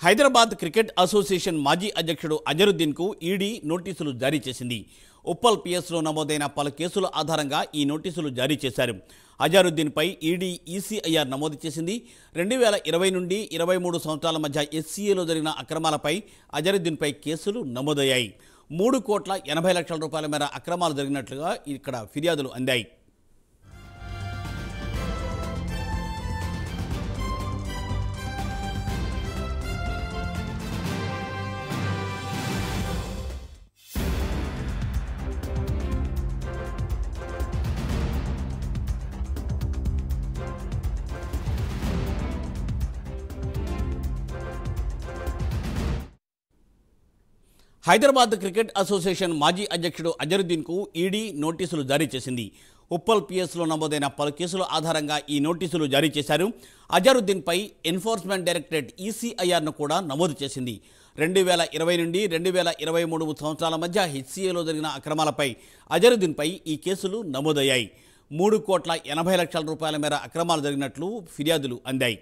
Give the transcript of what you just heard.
Hyderabad cricket association మాజీ అధ్యక్షుడు అజరుద్దీన్కు ED నోటీసులు జారీ చేసింది. ఉప్పల్ పిఎస్లో నమోదైన పలు కేసుల ఆధారంగా ఈ నోటీసులు జారీ చేశారు. అజరుద్దీన్పై ఈడీ ఈసీఐఆర్ నమోదు చేసింది. 2020 నుండి 23 సంవత్సరాల మధ్య ఎస్సీఏలో జరిగిన అక్రమాలపై అజరుద్దీన్పై కేసులు నమోదయ్యాయి. 3,80,00,000 మేర అక్రమాలు జరిగినట్లుగా ఇక్కడ ఫిర్యాదులు అందాయి. హైదరాబాద్ క్రికెట్ అసోసియేషన్ మాజీ అధ్యక్షుడు అజరుద్దీన్కు ఈడీ నోటీసులు జారీ చేసింది. ఉప్పల్ పిఎస్లో నమోదైన పలు కేసుల ఆధారంగా ఈ నోటీసులు జారీ చేశారు. అజరుద్దీన్పై ఎన్ఫోర్స్మెంట్ డైరెక్టరేట్ ఈసీఐఆర్ను కూడా నమోదు చేసింది. 2020 నుండి 2023 సంవత్సరాల మధ్య హెచ్సీఏలో జరిగిన అక్రమాలపై అజరుద్దీన్పై ఈ కేసులు నమోదయ్యాయి. 3,80,00,000 మేర అక్రమాలు జరిగినట్లు ఫిర్యాదులు అందాయి.